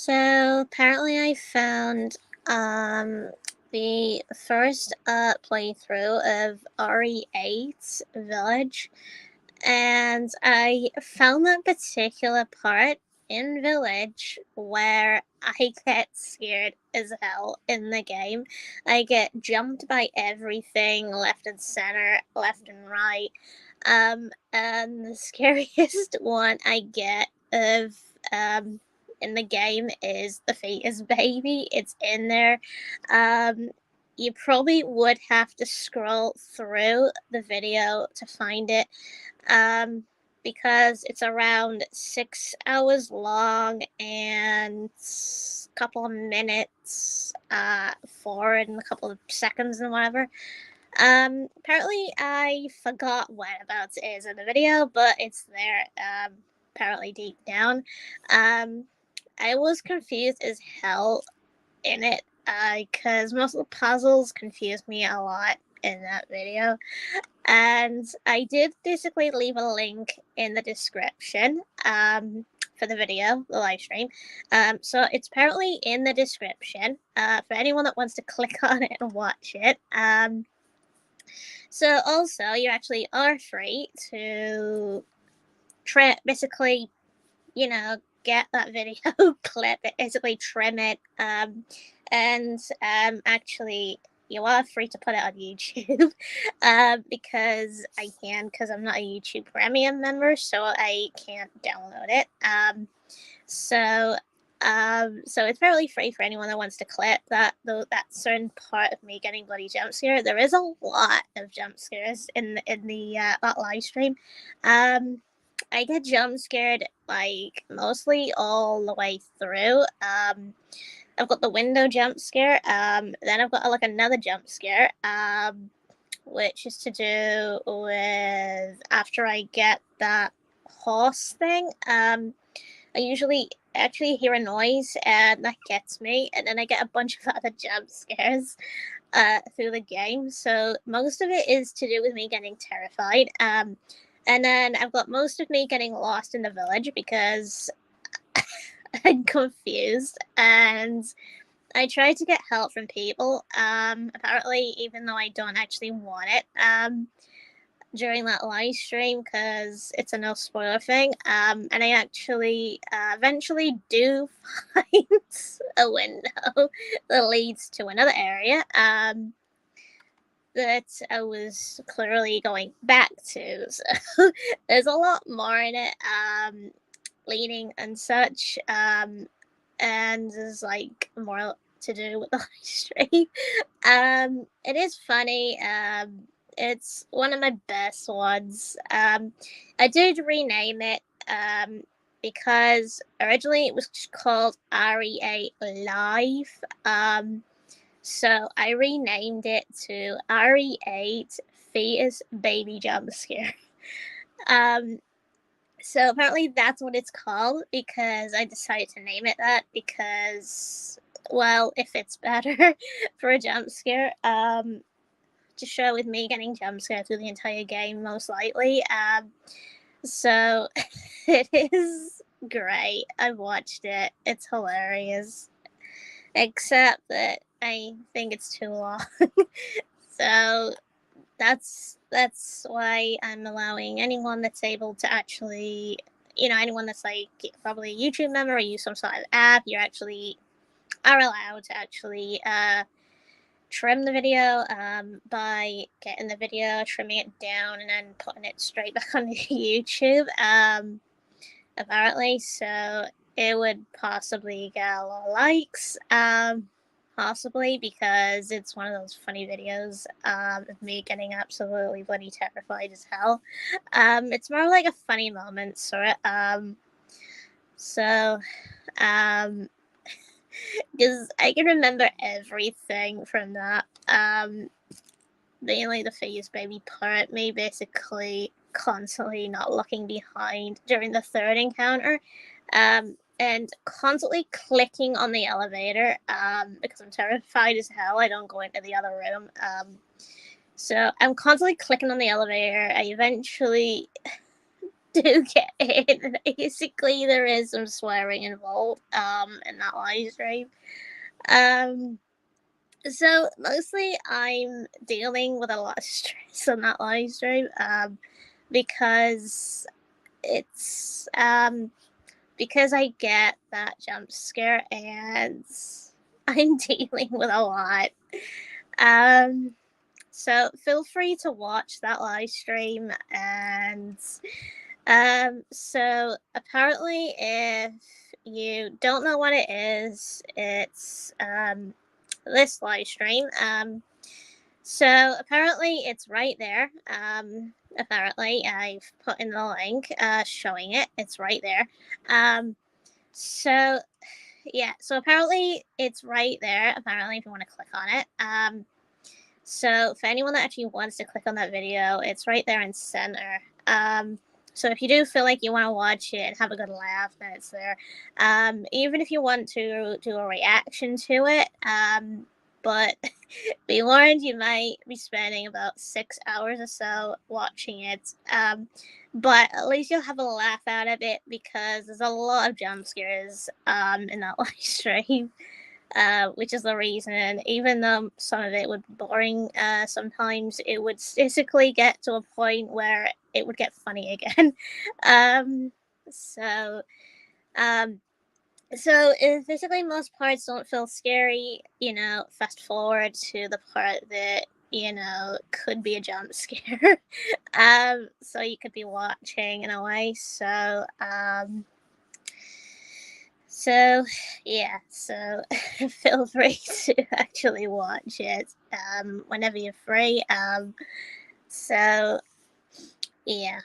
So apparently I found the first playthrough of RE8 Village, and I found that particular part in Village where I get scared as hell in the game. I get jumped by everything left and center, left and right. And the scariest one I get of in the game is the Fetus baby. It's in there. You probably would have to scroll through the video to find it, um, because it's around 6 hours long and a couple of minutes forward and a couple of seconds and whatever. Apparently I forgot whereabouts it is in the video, but it's there, apparently deep down. Um, I was confused as hell in it, because most of the puzzles confused me a lot in that video. And I did basically leave a link in the description, for the video, the live stream. So it's apparently in the description, for anyone that wants to click on it and watch it. So also, you actually are free to basically, get that video clip, basically trim it, and actually, you are free to put it on YouTube, because I can, because I'm not a YouTube Premium member, so I can't download it. So so it's fairly free for anyone that wants to clip that certain part of me getting bloody jump scared. There is a lot of jump scares in the that live stream. I get jump scared like mostly all the way through. I've got the window jump scare. Then I've got like another jump scare. Which is to do with after I get that horse thing. I usually actually hear a noise and that gets me, and then I get a bunch of other jump scares through the game. So most of it is to do with me getting terrified. And then I've got most of me getting lost in the village because I'm confused, and I try to get help from people. Apparently, even though I don't actually want it. During that live stream, because it's a no spoiler thing. And I actually eventually do find a window that leads to another area, that I was clearly going back to. So there's a lot more in it, leading and such. And there's like more to do with the live stream. It is funny. It's one of my best ones. I did rename it, because originally it was called RE8 Live. So I renamed it to RE8 Fetus Baby Jump Scare. So apparently that's what it's called because I decided to name it that because, well, it fits better for a jump scare. To show with me getting jump scared through the entire game, most likely. So it is great. I've watched it. It's hilarious. Except that I think it's too long. So that's why I'm allowing anyone that's able to actually, anyone that's like probably a YouTube member or use some sort of app, you actually are allowed to actually trim the video, by getting the video, trimming it down, and then putting it straight back on YouTube. Apparently, so it would possibly get a lot of likes. Possibly because it's one of those funny videos, of me getting absolutely bloody terrified as hell. It's more like a funny moment, sort of. So, because I can remember everything from that. Mainly the Fetus baby part, me basically constantly not looking behind during the third encounter, and constantly clicking on the elevator, because I'm terrified as hell. I don't go into the other room. So I'm constantly clicking on the elevator. I eventually do get in. Basically, there is some swearing involved in that live stream. So mostly I'm dealing with a lot of stress on that live stream because it's because I get that jump scare and I'm dealing with a lot. So feel free to watch that live stream. And so apparently, if you don't know what it is, it's this live stream. So apparently it's right there. Apparently I've put in the link showing it. It's right there. So yeah, so apparently it's right there. Apparently, if you want to click on it. So for anyone that actually wants to click on that video, it's right there in center. So if you do feel like you want to watch it and have a good laugh, then it's there. Even if you want to do a reaction to it, but be warned, you might be spending about 6 hours or so watching it. But at least you'll have a laugh out of it because there's a lot of jump scares in that live stream. Which is the reason, even though some of it would be boring, sometimes it would basically get to a point where it would get funny again. So if basically most parts don't feel scary, fast forward to the part that could be a jump scare. So you could be watching in a way. So yeah, so feel free to actually watch it whenever you're free. So yeah,